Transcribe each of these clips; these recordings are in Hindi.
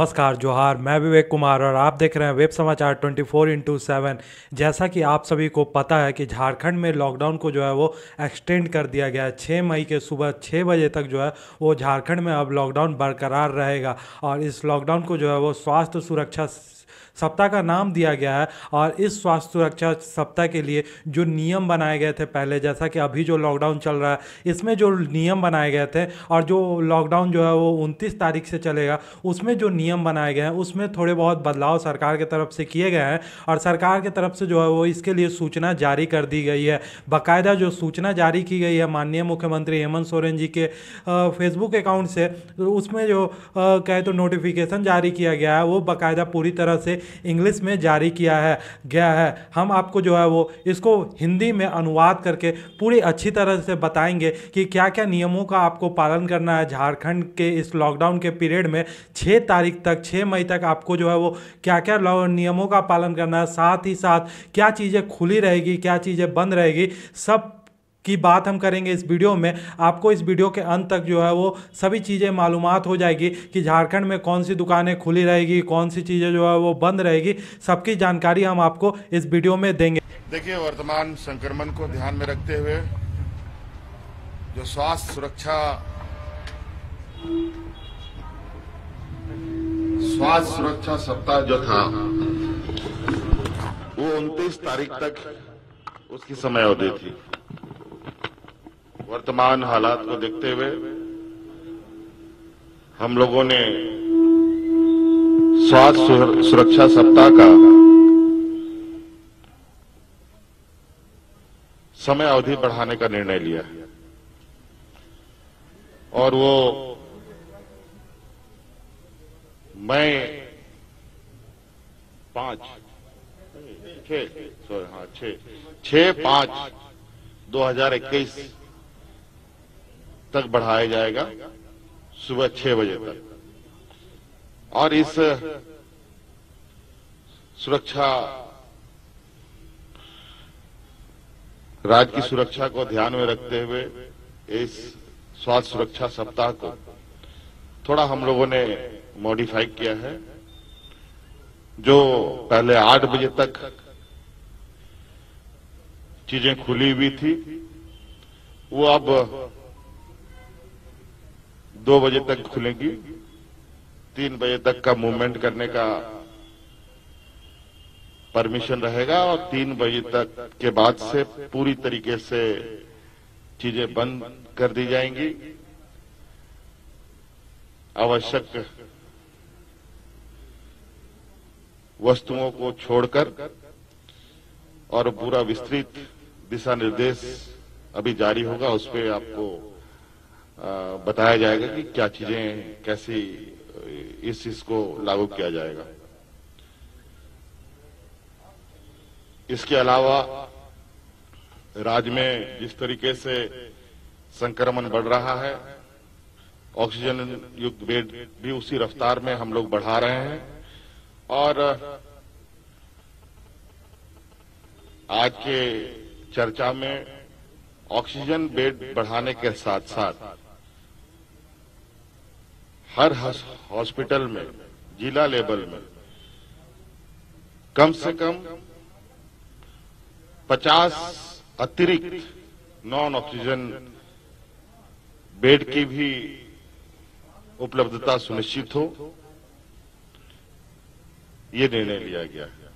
नमस्कार जोहार। मैं विवेक कुमार और आप देख रहे हैं वेब समाचार 24/7। जैसा कि आप सभी को पता है कि झारखंड में लॉकडाउन को जो है वो एक्सटेंड कर दिया गया है। 6 मई के सुबह 6 बजे तक जो है वो झारखंड में अब लॉकडाउन बरकरार रहेगा और इस लॉकडाउन को जो है वो स्वास्थ्य सुरक्षा सप्ताह का नाम दिया गया है। और इस स्वास्थ्य सुरक्षा सप्ताह के लिए जो नियम बनाए गए थे पहले, जैसा कि अभी जो लॉकडाउन चल रहा है इसमें जो नियम बनाए गए थे और जो लॉकडाउन जो है वो 29 तारीख से चलेगा, उसमें जो नियम बनाए गए हैं उसमें थोड़े बहुत बदलाव सरकार की तरफ से किए गए हैं। और सरकार की तरफ से जो है वो इसके लिए सूचना जारी कर दी गई है। बाकायदा जो सूचना जारी की गई है माननीय मुख्यमंत्री हेमंत सोरेन जी के फेसबुक अकाउंट से, तो उसमें जो कहे तो नोटिफिकेशन जारी किया गया है वो बाकायदा पूरी तरह से इंग्लिश में जारी किया है गया है। हम आपको जो है वो इसको हिंदी में अनुवाद करके पूरी अच्छी तरह से बताएंगे कि क्या क्या नियमों का आपको पालन करना है झारखंड के इस लॉकडाउन के पीरियड में। 6 तारीख तक, 6 मई तक आपको जो है वो क्या क्या नियमों का पालन करना है, साथ ही साथ क्या चीज़ें खुली रहेगी, क्या चीज़ें बंद रहेगी, सब की बात हम करेंगे इस वीडियो में। आपको इस वीडियो के अंत तक जो है वो सभी चीज़ें मालूमात हो जाएगी कि झारखंड में कौन सी दुकानें खुली रहेगी, कौन सी चीज़ें जो है वो बंद रहेगी, सबकी जानकारी हम आपको इस वीडियो में देंगे। देखिए, वर्तमान संक्रमण को ध्यान में रखते हुए जो स्वास्थ्य सुरक्षा सप्ताह जो था वो 29 तारीख तक उसकी समय अवधि थी। वर्तमान हालात को देखते हुए हम लोगों ने स्वास्थ्य सुरक्षा सप्ताह का समय अवधि बढ़ाने का निर्णय लिया है और वो मई 6/5/2021 तक बढ़ाया जाएगा, सुबह 6 बजे तक। और इस सुरक्षा, राज्य की सुरक्षा को ध्यान में रखते हुए इस स्वास्थ्य सुरक्षा सप्ताह को थोड़ा हम लोगों ने मॉडिफाई किया है। जो पहले 8 बजे तक चीजें खुली हुई थी वो अब 2 बजे तक खुलेंगी। 3 बजे तक का मूवमेंट करने का परमिशन रहेगा और 3 बजे तक के बाद से पूरी तरीके से चीजें बंद कर दी जाएंगी। आवश्यक वस्तुओं को छोड़कर और पूरा विस्तृत दिशा निर्देश अभी जारी होगा, उस पर आपको बताया जाएगा कि क्या चीजें कैसी इस चीज को लागू किया जाएगा। इसके अलावा राज्य में जिस तरीके से संक्रमण बढ़ रहा है, ऑक्सीजन युक्त बेड भी उसी रफ्तार में हम लोग बढ़ा रहे हैं। और आज के चर्चा में ऑक्सीजन बेड बढ़ाने के साथ साथ हर हॉस्पिटल में, जिला लेवल में कम से कम 50 अतिरिक्त नॉन ऑक्सीजन बेड की भी उपलब्धता सुनिश्चित हो, ये निर्णय लिया गया है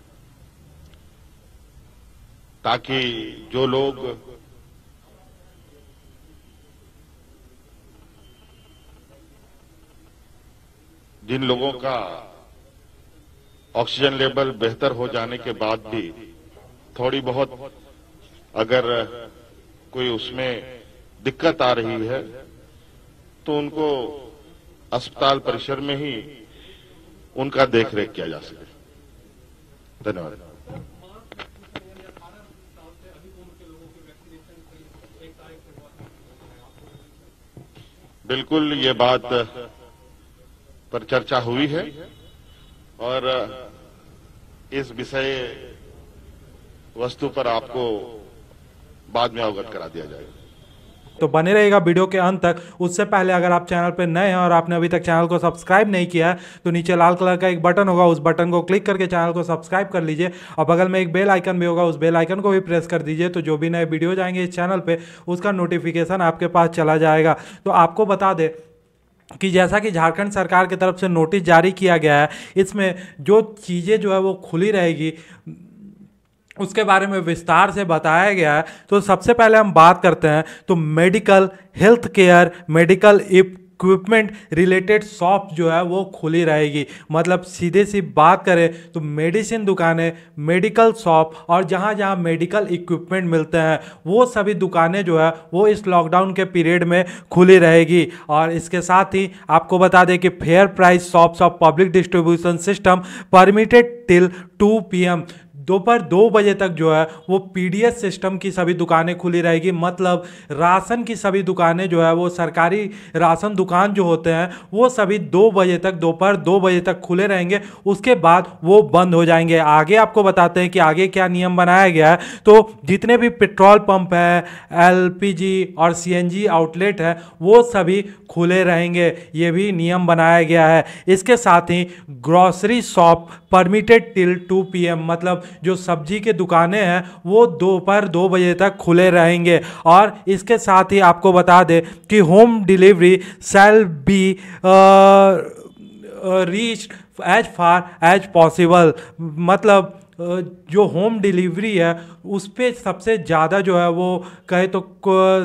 ताकि जो लोग जिन लोगों का ऑक्सीजन लेवल बेहतर हो जाने के बाद भी थोड़ी बहुत अगर कोई उसमें दिक्कत आ रही है तो उनको अस्पताल परिसर में ही उनका देखरेख किया जा सके। धन्यवाद। बिल्कुल, ये बात पर चर्चा हुई है और इस विषय वस्तु पर आपको बाद में अवगत करा दिया जाएगा। तो बने रहेगा वीडियो के अंत तक। उससे पहले अगर आप चैनल पर नए हैं और आपने अभी तक चैनल को सब्सक्राइब नहीं किया है तो नीचे लाल कलर का एक बटन होगा, उस बटन को क्लिक करके चैनल को सब्सक्राइब कर लीजिए और बगल में एक बेल आइकन भी होगा, उस बेल आइकन को भी प्रेस कर दीजिए। तो जो भी नए वीडियो जाएंगे इस चैनल पे उसका नोटिफिकेशन आपके पास चला जाएगा। तो आपको बता दें कि जैसा कि झारखंड सरकार की तरफ से नोटिस जारी किया गया है, इसमें जो चीज़ें जो है वो खुली रहेगी उसके बारे में विस्तार से बताया गया है। तो सबसे पहले हम बात करते हैं तो medical, health care, medical equipment related shop जो है वो खुली रहेगी। मतलब सीधे सी बात करें तो मेडिसिन दुकानें, मेडिकल शॉप और जहाँ जहाँ मेडिकल इक्विपमेंट मिलते हैं वो सभी दुकानें जो है वो इस लॉकडाउन के पीरियड में खुली रहेगी। और इसके साथ ही आपको बता दें कि fair price shops of public distribution system permitted till 2 PM, दोपहर 2 बजे तक जो है वो पीडीएस सिस्टम की सभी दुकानें खुली रहेगी। मतलब राशन की सभी दुकानें जो है वो सरकारी राशन दुकान जो होते हैं वो सभी 2 बजे तक, दोपहर 2 बजे तक खुले रहेंगे, उसके बाद वो बंद हो जाएंगे। आगे आपको बताते हैं कि आगे क्या नियम बनाया गया है। तो जितने भी पेट्रोल पंप है, एलपीजी और सीएनजी आउटलेट है वो सभी खुले रहेंगे, ये भी नियम बनाया गया है। इसके साथ ही grocery shop permitted till 2 PM, मतलब जो सब्जी के दुकानें हैं वो दोपहर 2 बजे तक खुले रहेंगे। और इसके साथ ही आपको बता दें कि home delivery shall be reach as far as possible. मतलब जो होम डिलीवरी है उस पर सबसे ज़्यादा जो है वो कहे तो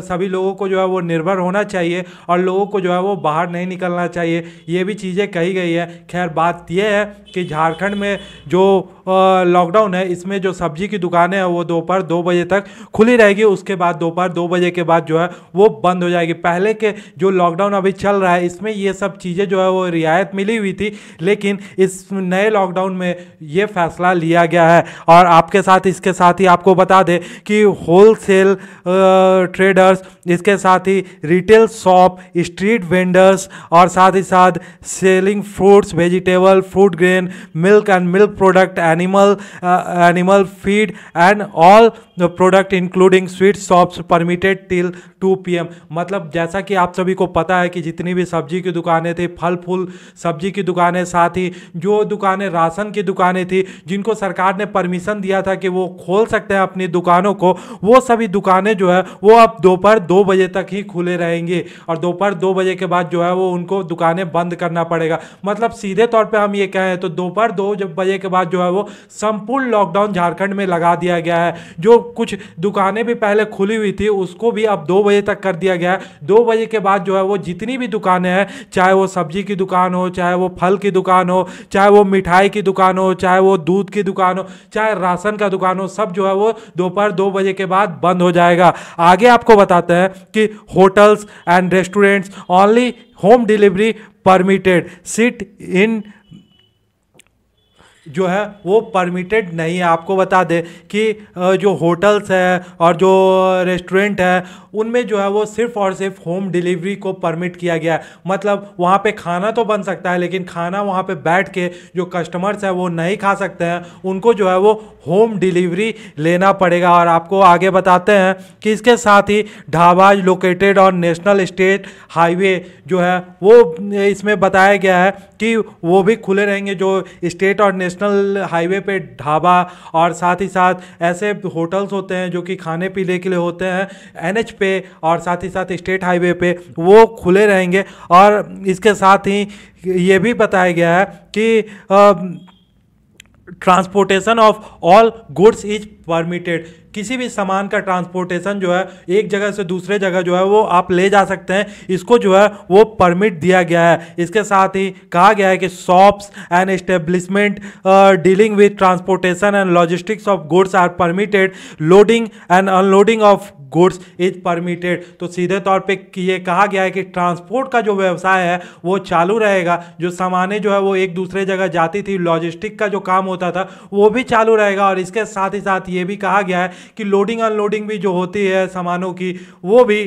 सभी लोगों को जो है वो निर्भर होना चाहिए और लोगों को जो है वो बाहर नहीं निकलना चाहिए, ये भी चीज़ें कही गई है। खैर बात यह है कि झारखंड में जो लॉकडाउन है इसमें जो सब्जी की दुकानें हैं वो दोपहर 2 बजे तक खुली रहेगी, उसके बाद दोपहर 2 बजे के बाद जो है वो बंद हो जाएगी। पहले के जो लॉकडाउन अभी चल रहा है इसमें ये सब चीज़ें जो है वो रियायत मिली हुई थी, लेकिन इस नए लॉकडाउन में ये फैसला लिया गया है। और आपके साथ इसके साथ ही आपको बता दें कि होलसेल ट्रेडर्स, इसके साथ ही रिटेल शॉप, स्ट्रीट वेंडर्स और साथ ही साथ selling fruits, vegetable, food grain, milk and milk product, animal feed and all product including sweet shops permitted till 2 PM। मतलब जैसा कि आप सभी को पता है कि जितनी भी सब्जी की दुकानें थी, फल फूल सब्जी की दुकानें, साथ ही जो दुकानें राशन की दुकानें थी जिनको सरकार ने परमिशन दिया था कि वो खोल सकते हैं अपनी दुकानों को, वो सभी दुकानें जो है वो अब दोपहर 2 बजे तक ही खुले रहेंगे और दोपहर 2 बजे के बाद जो है वो उनको दुकानें बंद करना पड़ेगा। मतलब सीधे तौर पे हम ये कहें तो दोपहर 2 बजे के बाद जो है वो संपूर्ण लॉकडाउन झारखंड में लगा दिया गया है। जो कुछ दुकानें भी पहले खुली हुई थी उसको भी अब 2 बजे तक कर दिया गया है। 2 बजे के बाद जो है वो जितनी भी दुकानें हैं, चाहे वो सब्जी की दुकान हो, चाहे वो फल की दुकान हो, चाहे वो मिठाई की दुकान हो, चाहे वो दूध की दुकान हो, चाहे राशन का दुकान हो, सब जो है वो दोपहर 2 बजे के बाद बंद हो जाएगा। आगे आपको बताते हैं कि hotels and restaurants only home delivery permitted, sit in जो है वो परमिटेड नहीं है। आपको बता दें कि जो होटल्स है और जो रेस्टोरेंट है उनमें जो है वो सिर्फ और सिर्फ होम डिलीवरी को परमिट किया गया है। मतलब वहाँ पे खाना तो बन सकता है लेकिन खाना वहाँ पे बैठ के जो कस्टमर्स है वो नहीं खा सकते हैं, उनको जो है वो होम डिलीवरी लेना पड़ेगा। और आपको आगे बताते हैं कि इसके साथ ही ढाबा लोकेटेड और नेशनल स्टेट हाईवे जो है वो इसमें बताया गया है कि वो भी खुले रहेंगे। जो स्टेट और नेशनल हाईवे पे ढाबा और साथ ही साथ ऐसे होटल्स होते हैं जो कि खाने पीने के लिए होते हैं NH पे और साथ ही साथ स्टेट हाईवे पे, वो खुले रहेंगे। और इसके साथ ही ये भी बताया गया है कि transportation of all goods is permitted. किसी भी सामान का ट्रांसपोर्टेशन जो है एक जगह से दूसरे जगह जो है वो आप ले जा सकते हैं, इसको जो है वो परमिट दिया गया है। इसके साथ ही कहा गया है कि shops and establishment dealing with transportation and logistics of goods are permitted, loading and unloading of goods is permitted. तो सीधे तौर पे ये कहा गया है कि ट्रांसपोर्ट का जो व्यवसाय है वो चालू रहेगा, जो सामानें जो है वो एक दूसरे जगह जाती थी, लॉजिस्टिक का जो काम होता था वो भी चालू रहेगा। और इसके साथ ही साथ ये भी कहा गया है कि लोडिंग अनलोडिंग भी जो होती है सामानों की वो भी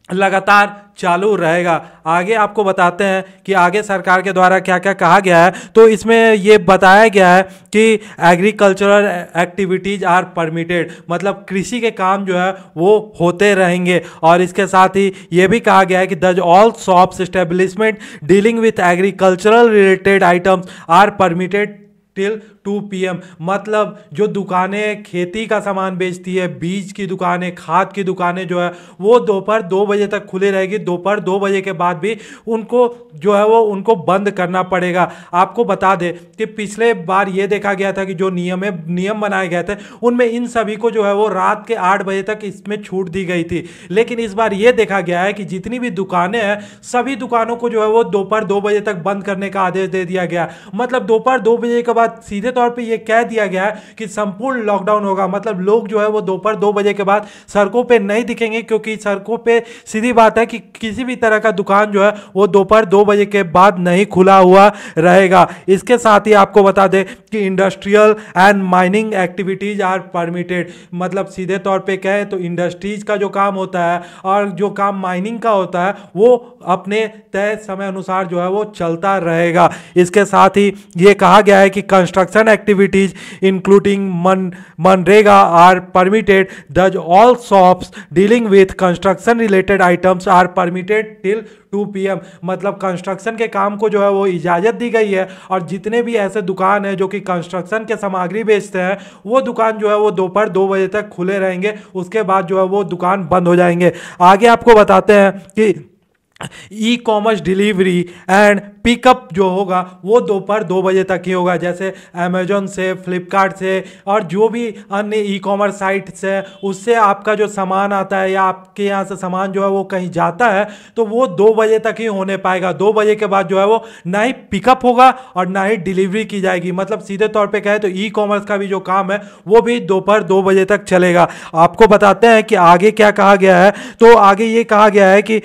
लगातार चालू रहेगा। आगे आपको बताते हैं कि आगे सरकार के द्वारा क्या क्या कहा गया है। तो इसमें ये बताया गया है कि एग्रीकल्चरल एक्टिविटीज आर परमिटेड, मतलब कृषि के काम जो है वो होते रहेंगे। और इसके साथ ही ये भी कहा गया है कि the all shops establishment dealing with agricultural related items are permitted till 2 PM, मतलब जो दुकानें खेती का सामान बेचती है, बीज की दुकानें, खाद की दुकानें जो है वो दोपहर 2 बजे तक खुली रहेगी। दोपहर 2 बजे के बाद भी उनको जो है वो उनको बंद करना पड़ेगा। आपको बता दें कि पिछले बार ये देखा गया था कि जो नियम बनाए गए थे उनमें इन सभी को जो है वो रात के 8 बजे तक इसमें छूट दी गई थी। लेकिन इस बार ये देखा गया है कि जितनी भी दुकानें हैं सभी दुकानों को जो है वो दोपहर 2 बजे तक बंद करने का आदेश दे दिया गया। मतलब दोपहर 2 बजे के बाद सीधे तौर पे ये कह दिया गया है कि संपूर्ण लॉकडाउन होगा। मतलब लोग जो है वो दोपहर 2 बजे के बाद सड़कों पे नहीं दिखेंगे, क्योंकि सड़कों पे सीधी बात है कि किसी भी तरह का दुकान जो है वो दोपहर 2 बजे के बाद नहीं खुला हुआ रहेगा। इसके साथ ही आपको बता दें कि industrial and mining activities are permitted, मतलब सीधे तौर पे कहें तो इंडस्ट्रीज का जो काम होता है और जो काम माइनिंग का होता है वो अपने तय समय अनुसार जो है वो चलता रहेगा। इसके साथ ही ये कहा गया है कि कंस्ट्रक्शन एक्टिविटीज इंक्लूडिंग मनरेगा are permitted, thus all shops dealing with construction related items are permitted till 2 PM, मतलब कंस्ट्रक्शन के काम को जो है वो इजाज़त दी गई है। और जितने भी ऐसे दुकान हैं जो कि कंस्ट्रक्शन के सामग्री बेचते हैं वो दुकान जो है वो दोपहर 2 बजे तक खुले रहेंगे, उसके बाद जो है वो दुकान बंद हो जाएंगे। आगे आपको बताते हैं कि e commerce delivery and pickup जो होगा वो दोपहर 2 बजे तक ही होगा। जैसे अमेजोन से, फ्लिपकार्ट से और जो भी अन्य ई कॉमर्स साइट्स है उससे आपका जो सामान आता है या आपके यहाँ से सामान जो है वो कहीं जाता है तो वो 2 बजे तक ही होने पाएगा। 2 बजे के बाद जो है वो ना ही पिकअप होगा और ना ही डिलीवरी की जाएगी। मतलब सीधे तौर पे कहें तो ई कॉमर्स का भी जो काम है वो भी दोपहर 2 बजे तक चलेगा। आपको बताते हैं कि आगे क्या कहा गया है। तो आगे ये कहा गया है कि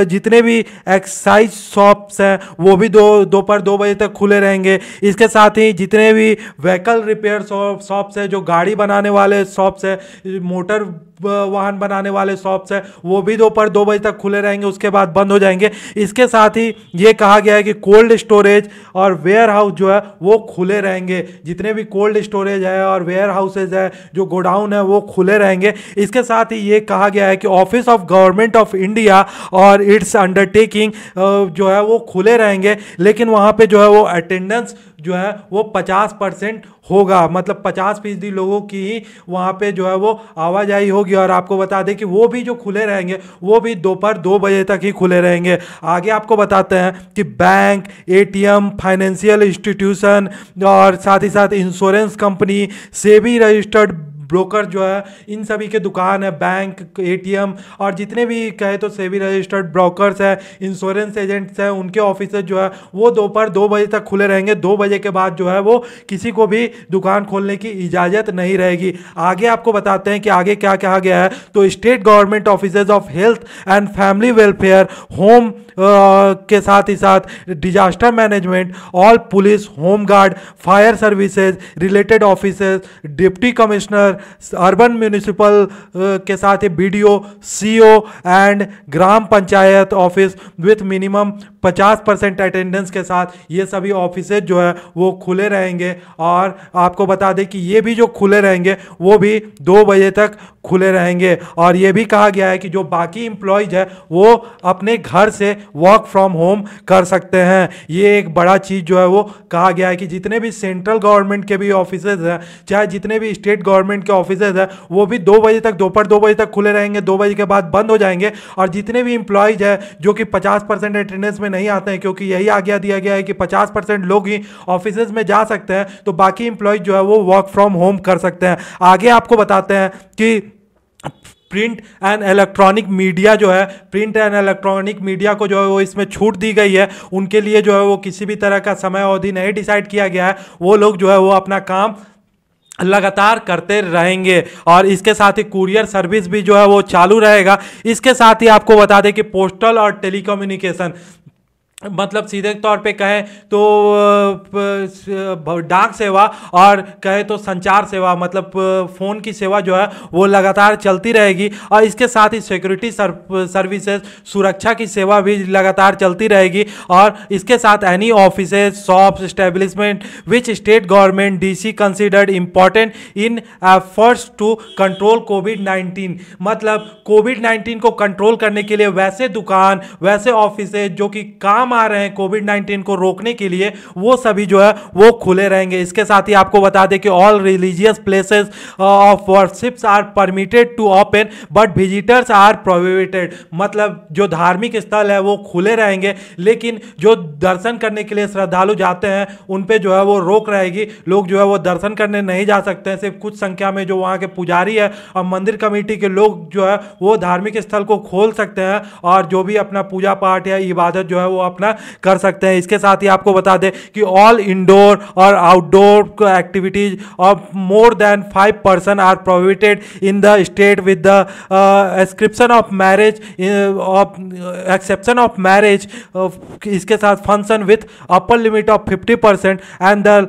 जितने भी एक्साइज शॉप्स हैं वो भी दोपहर 2 बजे तक खुले रहेंगे। इसके साथ ही जितने भी व्हीकल रिपेयर शॉप्स है, जो गाड़ी बनाने वाले शॉप्स है, मोटर वाहन बनाने वाले शॉप्स है, वो भी दोपहर 2 बजे तक खुले रहेंगे, उसके बाद बंद हो जाएंगे। इसके साथ ही ये कहा गया है कि कोल्ड स्टोरेज और वेयर हाउस जो है वो खुले रहेंगे। जितने भी कोल्ड स्टोरेज है और वेयर हाउसेज है, जो गोडाउन है, वो खुले रहेंगे। इसके साथ ही ये कहा गया है कि office of government of India और इट्स अंडरटेकिंग जो है वो खुले रहेंगे, लेकिन वहाँ पे जो है वो अटेंडेंस जो है वो 50% होगा। मतलब 50% लोगों की ही वहाँ पे जो है वो आवाजाही होगी। और आपको बता दें कि वो भी जो खुले रहेंगे वो भी दोपहर 2 बजे तक ही खुले रहेंगे। आगे आपको बताते हैं कि बैंक, ATM, फाइनेंशियल इंस्टीट्यूशन और साथ ही साथ insurance company, SEBI registered broker जो है, इन सभी के दुकान है, बैंक, ATM और जितने भी कहे तो सेबी रजिस्टर्ड ब्रोकर्स है, इंश्योरेंस एजेंट्स हैं, उनके ऑफिस जो है वो दोपहर 2 बजे तक खुले रहेंगे। 2 बजे के बाद जो है वो किसी को भी दुकान खोलने की इजाज़त नहीं रहेगी। आगे आपको बताते हैं कि आगे क्या कहा गया है। तो state government officers of health and family welfare, home के साथ ही साथ disaster management, all police, home guard, fire services, related officers, deputy commissioner, urban municipal के साथ ही BDO, CO and gram panchayat office with minimum 50% attendance के साथ ये सभी ऑफिसेज जो है वो खुले रहेंगे। और आपको बता दें कि ये भी जो खुले रहेंगे वो भी 2 बजे तक खुले रहेंगे। और ये भी कहा गया है कि जो बाकी एम्प्लॉयज है वो अपने घर से वर्क फ्रॉम होम कर सकते हैं। ये एक बड़ा चीज़ जो है वो कहा गया है कि जितने भी सेंट्रल गवर्नमेंट के भी ऑफिसेज हैं, चाहे जितने भी स्टेट गवर्नमेंट के ऑफिसेज हैं, वो भी 2 बजे तक, दोपहर 2 बजे तक खुले रहेंगे। 2 बजे के बाद बंद हो जाएंगे। और जितने भी एम्प्लॉयज है जो कि 50% अटेंडेंस में नहीं आते हैं, क्योंकि यही आज्ञा दिया गया है कि 50% लोग ही ऑफिसेज में जा सकते हैं, तो बाकी एम्प्लॉयज जो है वो वर्क फ्रॉम होम कर सकते हैं। आगे आपको बताते हैं कि प्रिंट एंड इलेक्ट्रॉनिक मीडिया जो है, प्रिंट एंड इलेक्ट्रॉनिक मीडिया को जो है वो इसमें छूट दी गई है। उनके लिए जो है वो किसी भी तरह का समय अवधि नहीं डिसाइड किया गया है। वो लोग जो है वो अपना काम लगातार करते रहेंगे। और इसके साथ ही कुरियर सर्विस भी जो है वो चालू रहेगा। इसके साथ ही आपको बता दें कि पोस्टल और टेलीकम्युनिकेशन मतलब सीधे तौर पे कहें तो डाक सेवा और कहे तो संचार सेवा, मतलब फ़ोन की सेवा जो है वो लगातार चलती रहेगी। और इसके साथ ही सिक्योरिटी सर्विसेज, सुरक्षा की सेवा भी लगातार चलती रहेगी। और इसके साथ any offices, shops, establishment which state government DC considered important in efforts to control कोविड-19, मतलब कोविड-19 को कंट्रोल करने के लिए वैसे दुकान, वैसे ऑफिसेज जो कि काम आ रहे हैं कोविड-19 को रोकने के लिए, वो सभी जो है वो खुले रहेंगे। इसके साथ ही आपको बता दें कि all religious places of worships are permitted to open but visitors are prohibited, मतलब जो धार्मिक स्थल है वो खुले रहेंगे, लेकिन जो दर्शन करने के लिए श्रद्धालु जाते हैं उन पे जो है वो रोक रहेगी। लोग जो है वो दर्शन करने नहीं जा सकते हैं, सिर्फ कुछ संख्या में जो वहाँ के पुजारी है और मंदिर कमेटी के लोग जो है वो धार्मिक स्थल को खोल सकते हैं और जो भी अपना पूजा पाठ या इबादत जो है वो अपना कर सकते हैं। इसके साथ ही आपको बता दें कि ऑल इंडोर और outdoor activities of more than 5 person are prohibited in the state with the exception of marriage, इसके साथ function with upper limit of 50% and the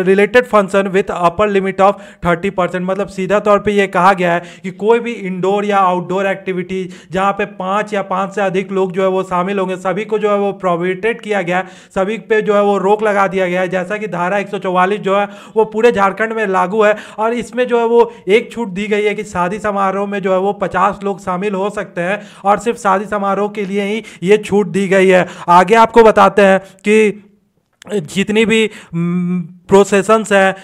related function with upper limit of 30%। मतलब सीधा तौर पे ये कहा गया है कि कोई भी इंडोर या आउटडोर एक्टिविटीज जहां पे 5 या 5 से अधिक लोग जो है वो शामिल होंगे, सभी को जो है वो प्रोहिबिटेड किया गया है, सभी पे जो है वो रोक लगा दिया गया है। जैसा कि धारा 144 जो है वो पूरे झारखंड में लागू है और इसमें जो है वो एक छूट दी गई है कि शादी समारोह में जो है वो 50 लोग शामिल हो सकते हैं और सिर्फ शादी समारोह के लिए ही ये छूट दी गई है। आगे आपको बताते हैं कि जितनी भी प्रोसेसन्स हैं,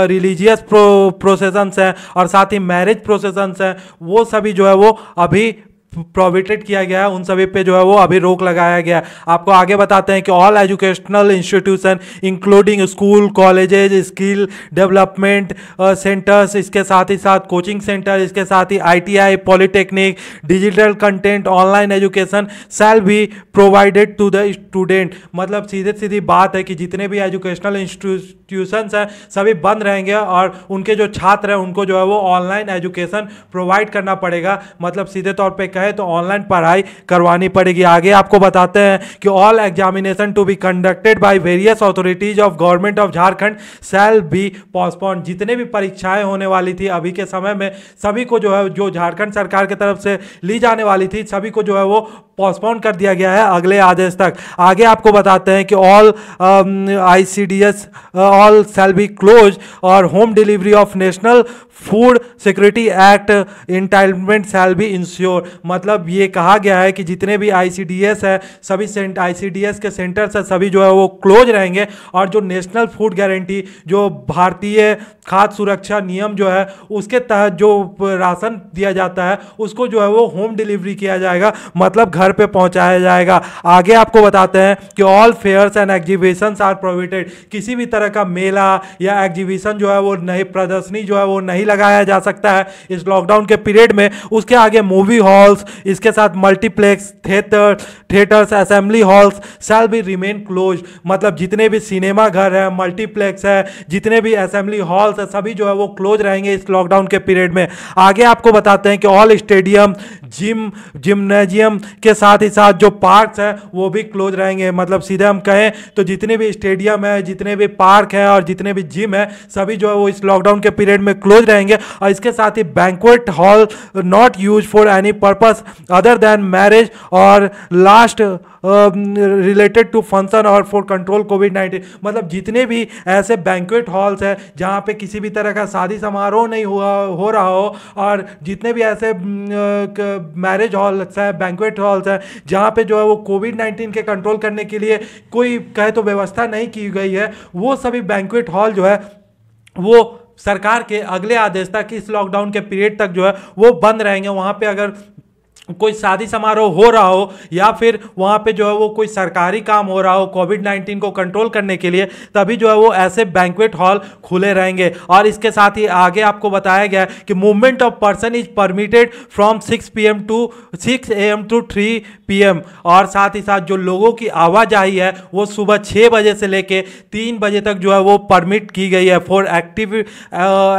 रिलीजियस प्रोसेसन्स हैं और साथ ही मैरिज प्रोसेसन्स हैं, वो सभी जो है वो अभी प्रोहिबिटेड किया गया है, उन सभी पे जो है वो अभी रोक लगाया गया है। आपको आगे बताते हैं कि all educational institution including school, colleges, skill development centres, इसके साथ ही साथ कोचिंग सेंटर, इसके साथ ही ITI, polytechnic, digital content, online education shall be provided to the student. मतलब सीधे सीधी बात है कि जितने भी एजुकेशनल इंस्टीट्यूशंस हैं सभी बंद रहेंगे और उनके जो छात्र हैं उनको जो है वो ऑनलाइन एजुकेशन प्रोवाइड करना पड़ेगा। मतलब सीधे तौर पे है तो ऑनलाइन पढ़ाई करवानी पड़ेगी। आगे आपको बताते हैं कि all examination to be conducted by various authorities of government of Jharkhand shall be postpone. जितने भी परीक्षाएं होने वाली थी अभी के समय में, सभी को जो है जो झारखंड सरकार की तरफ से ली जाने वाली थी, सभी को जो है वो पोस्टपोन कर दिया गया है अगले आदेश तक। आगे आपको बताते हैं कि all ICDS all shall be close और home delivery of national food security act entitlement shall be ensure. मतलब ये कहा गया है कि जितने भी ICDS है, सभी ICDS के सेंटर्स है, सभी जो है वो क्लोज रहेंगे और जो नेशनल फूड गारंटी, जो भारतीय खाद्य सुरक्षा नियम जो है उसके तहत जो राशन दिया जाता है उसको जो है वो होम डिलीवरी किया जाएगा, मतलब घर पे पहुंचाया जाएगा। आगे आपको बताते हैं कि all fairs and exhibitions are prohibited. किसी भी तरह का मेला या एग्जीबिशन जो है वो नहीं, प्रदर्शनी जो है वो नहीं लगाया जा सकता है इस लॉकडाउन के पीरियड में। उसके आगे मूवी हॉल्स, इसके साथ multiplex, theatres, assembly halls shall be remain close. मतलब जितने भी सिनेमा घर है, मल्टीप्लेक्स है, जितने भी असेंबली हॉल्स है, सभी जो है वो क्लोज रहेंगे इस लॉकडाउन के पीरियड में। आगे आपको बताते हैं कि ऑल स्टेडियम, जिम्नेजियम के साथ ही साथ जो पार्क्स हैं वो भी क्लोज रहेंगे। मतलब सीधे हम कहें तो जितने भी स्टेडियम है, जितने भी पार्क है और जितने भी जिम है, सभी जो है वो इस लॉकडाउन के पीरियड में क्लोज रहेंगे। और इसके साथ ही banquet hall not use for any purpose other than marriage और लास्ट रिलेटेड टू फंक्शन और फॉर कंट्रोल कोविड-19। मतलब जितने भी ऐसे बैंक्वेट हॉल्स हैं जहाँ पे किसी भी तरह का शादी समारोह नहीं हो रहा हो और जितने भी ऐसे मैरिज हॉल्स हैं, बैंक्वेट हॉल्स हैं जहाँ पे जो है वो कोविड-19 के कंट्रोल करने के लिए कोई कहे तो व्यवस्था नहीं की गई है, वो सभी बैंक्वेट हॉल जो है वो सरकार के अगले आदेश तक, इस लॉकडाउन के पीरियड तक जो है वो बंद रहेंगे। वहाँ पे अगर कोई शादी समारोह हो रहा हो या फिर वहाँ पे जो है वो कोई सरकारी काम हो रहा हो कोविड-19 को कंट्रोल करने के लिए, तभी जो है वो ऐसे बैंक्वेट हॉल खुले रहेंगे। और इसके साथ ही आगे आपको बताया गया है कि movement of person is permitted from 6 AM to 3 PM। और साथ ही साथ जो लोगों की आवाजाही है वो सुबह 6 बजे से लेके 3 बजे तक जो है वो परमिट की गई है for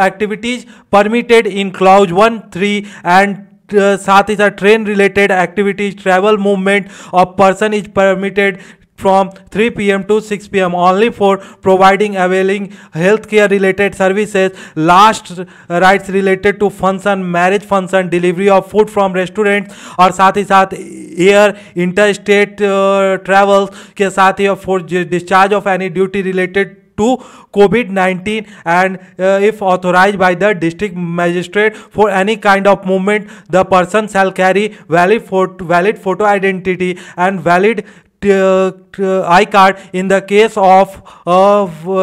activities permitted in clause 1, 3 and साथ ही साथ train related activities travel movement of person is permitted from 3 p.m. to 6 p.m. only for providing availing healthcare related services. Last rights related to function, marriage function, delivery of food from restaurants और साथ ही साथ एयर इंटरस्टेट ट्रैवल के साथ ही for discharge of any duty related to COVID-19 and if authorized by the district magistrate for any kind of movement, the person shall carry valid photo identity and valid I card in the case of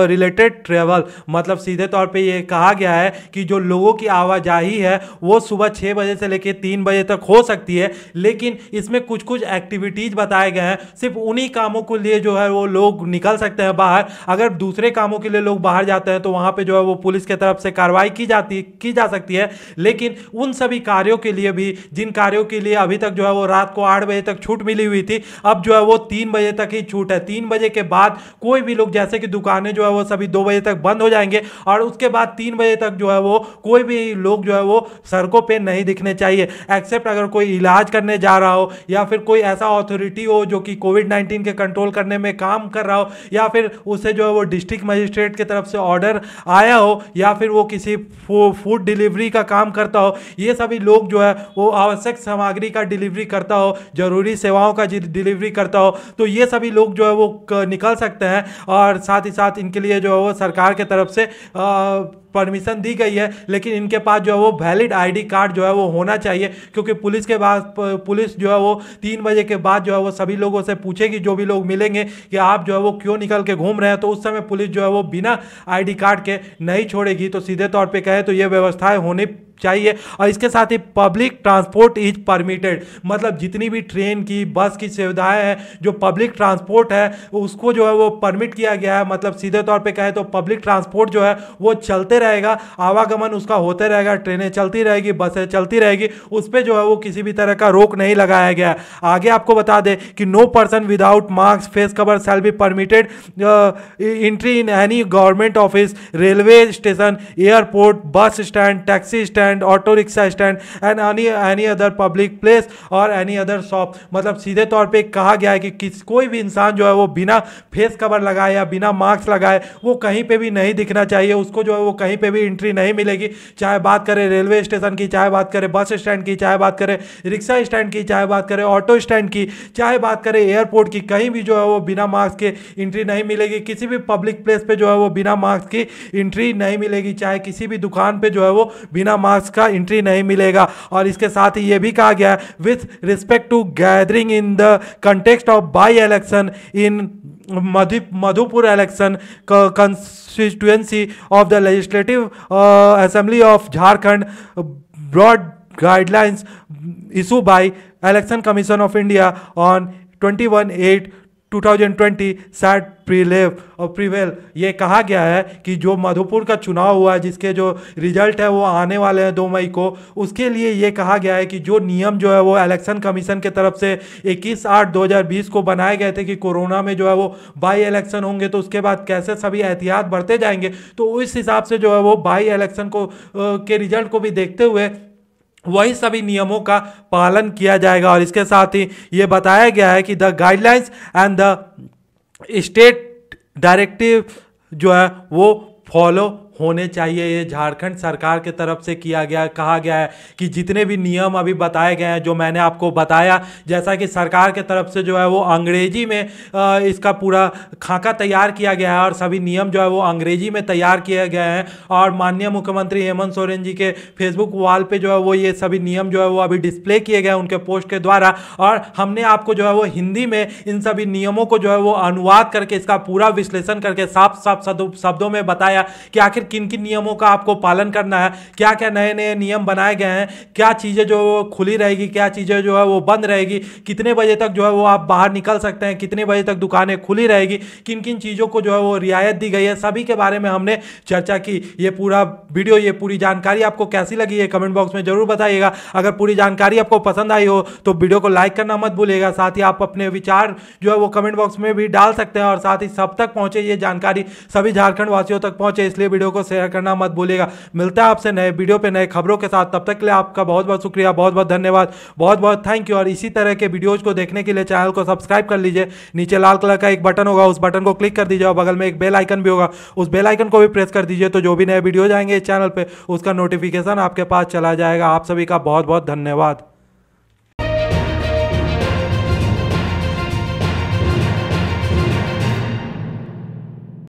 related travel. मतलब सीधे तौर पे ये कहा गया है कि जो लोगों की आवाजाही है वो सुबह 6 बजे से लेकर 3 बजे तक हो सकती है, लेकिन इसमें कुछ कुछ एक्टिविटीज बताए गए हैं। सिर्फ उन्हीं कामों के लिए जो है वो लोग निकल सकते हैं बाहर। अगर दूसरे कामों के लिए लोग बाहर जाते हैं तो वहां पे जो है वो पुलिस की तरफ से कार्रवाई की जा सकती है। लेकिन उन सभी कार्यों के लिए भी, जिन कार्यों के लिए अभी तक जो है वो रात को 8 बजे तक छूट मिली हुई थी, अब जो है वो 3 बजे तक ही छूट है। 3 बजे के बाद कोई भी लोग, जैसे कि दुकानें जो है वो सभी 2 बजे तक बंद हो जाएंगे और उसके बाद 3 बजे तक जो है वो कोई भी लोग जो है वो सड़कों पे नहीं दिखने चाहिए, एक्सेप्ट अगर कोई इलाज करने जा रहा हो या फिर कोई ऐसा अथॉरिटी हो जो कि कोविड-19 के कंट्रोल करने में काम कर रहा हो, या फिर उसे जो है वो डिस्ट्रिक्ट मजिस्ट्रेट की तरफ से ऑर्डर आया हो, या फिर वो किसी फूड डिलीवरी का काम करता हो। ये सभी लोग जो है वो आवश्यक सामग्री का डिलीवरी करता हो, जरूरी सेवाओं का डिलीवरी करता हो, तो ये सभी लोग जो है वो निकल सकते हैं। और साथ ही साथ इनके लिए जो है वो सरकार के तरफ से परमिशन दी गई है, लेकिन इनके पास जो है वो वैलिड आईडी कार्ड जो है वो होना चाहिए, क्योंकि पुलिस जो है वो 3 बजे के बाद जो है वो सभी लोगों से पूछेगी, जो भी लोग मिलेंगे, कि आप जो है वो क्यों निकल के घूम रहे हैं। तो उस समय पुलिस जो है वो बिना आईडी कार्ड के नहीं छोड़ेगी। तो सीधे तौर पे कहे तो ये व्यवस्थाएं होनी चाहिए। और इसके साथ ही पब्लिक ट्रांसपोर्ट इज परमिटेड, मतलब जितनी भी ट्रेन की, बस की सुविधाएं हैं, जो पब्लिक ट्रांसपोर्ट है उसको जो है वो परमिट किया गया है। मतलब सीधे तौर पे कहे तो पब्लिक ट्रांसपोर्ट जो है वो चलते रहेगा, आवागमन उसका होते रहेगा, ट्रेनें चलती रहेगी, बसें चलती रहेगी, उस पर जो है वो किसी भी तरह का रोक नहीं लगाया गया है। आगे आपको बता दें कि no person without mask face cover shall be permitted entry in any government office, railway station, airport, bus stand, taxi stand, auto rickshaw stand and any other public place और एनी अदर शॉप। मतलब सीधे तौर पे कहा गया है कि कोई भी इंसान जो है वो बिना फेस कवर लगाए या बिना मास्क लगाए वो कहीं पे भी नहीं दिखना चाहिए, उसको जो है वो कहीं पे भी एंट्री नहीं मिलेगी। चाहे बात करें रेलवे स्टेशन की, चाहे बात करें बस स्टैंड की, चाहे बात करें रिक्शा स्टैंड की, चाहे बात करें ऑटो स्टैंड की, चाहे बात करें एयरपोर्ट की, कहीं भी जो है वो बिना मास्क के एंट्री नहीं मिलेगी। किसी भी पब्लिक प्लेस पे जो है वो बिना मास्क की एंट्री नहीं मिलेगी, चाहे किसी भी दुकान पे जो है वो बिना मास्क का एंट्री नहीं मिलेगा। और इसके साथ ही यह भी कहा गया with respect to gathering in the context of by election in Madhupur election constituency of the Legislative Assembly of Jharkhand, broad guidelines issued by Election Commission of India on 21/8/2020 said prevail। ये कहा गया है कि जो मधुपुर का चुनाव हुआ है, जिसके जो रिजल्ट है वो आने वाले हैं 2 मई को, उसके लिए ये कहा गया है कि जो नियम जो है वो इलेक्शन कमीशन के तरफ से 21/8/2020 को बनाए गए थे कि कोरोना में जो है वो बाई इलेक्शन होंगे तो उसके बाद कैसे सभी एहतियात बढ़ते जाएंगे, तो इस हिसाब से जो है वो बाई इलेक्शन को के रिजल्ट को भी देखते हुए वही सभी नियमों का पालन किया जाएगा। और इसके साथ ही ये बताया गया है कि the guidelines and the state directive जो है वो फॉलो होने चाहिए। ये झारखंड सरकार के तरफ से कहा गया है कि जितने भी नियम अभी बताए गए हैं, जो मैंने आपको बताया, जैसा कि सरकार के तरफ से जो है वो अंग्रेजी में इसका पूरा खाका तैयार किया गया है और सभी नियम जो है वो अंग्रेजी में तैयार किए गए हैं। और माननीय मुख्यमंत्री हेमंत सोरेन जी के फेसबुक वॉल पे जो है वो ये सभी नियम जो है वो अभी डिस्प्ले किए गए उनके पोस्ट के द्वारा, और हमने आपको जो है वो हिंदी में इन सभी नियमों को जो है वो अनुवाद करके इसका पूरा विश्लेषण करके साफ साफ शब्दों में बताया कि आखिर किन किन नियमों का आपको पालन करना है, क्या क्या नए नए नियम बनाए गए हैं, क्या चीज़ें जो वो खुली रहेगी, क्या चीज़ें जो है वो बंद रहेगी, कितने बजे तक जो है वो आप बाहर निकल सकते हैं, कितने बजे तक दुकानें खुली रहेगी, किन किन चीज़ों को जो है वो रियायत दी गई है, सभी के बारे में हमने चर्चा की। ये पूरा वीडियो, ये पूरी जानकारी आपको कैसी लगी है कमेंट बॉक्स में जरूर बताइएगा। अगर पूरी जानकारी आपको पसंद आई हो तो वीडियो को लाइक करना मत भूलिएगा। साथ ही आप अपने विचार जो है वो कमेंट बॉक्स में भी डाल सकते हैं, और साथ ही सब तक पहुंचे ये जानकारी, सभी झारखंड वासियों तक पहुंचे, इसलिए वीडियो वीडियो को शेयर करना मत भूलिएगा। मिलता है आपसे नए वीडियो पे नए खबरों के साथ, तब तक के लिए आपका बहुत बहुत शुक्रिया, बहुत बहुत धन्यवाद, बहुत बहुत थैंक यू। और इसी तरह के वीडियोज को देखने के लिए चैनल को सब्सक्राइब कर लीजिए। नीचे लाल कलर का एक बटन होगा, उस बटन को क्लिक कर दीजिए और बगल में एक बेल आइकन भी होगा, उस बेल आइकन को भी प्रेस कर दीजिए। तो जो भी नए वीडियोज आएंगे इस चैनल पे उसका नोटिफिकेशन आपके पास चला जाएगा। आप सभी का बहुत बहुत धन्यवाद।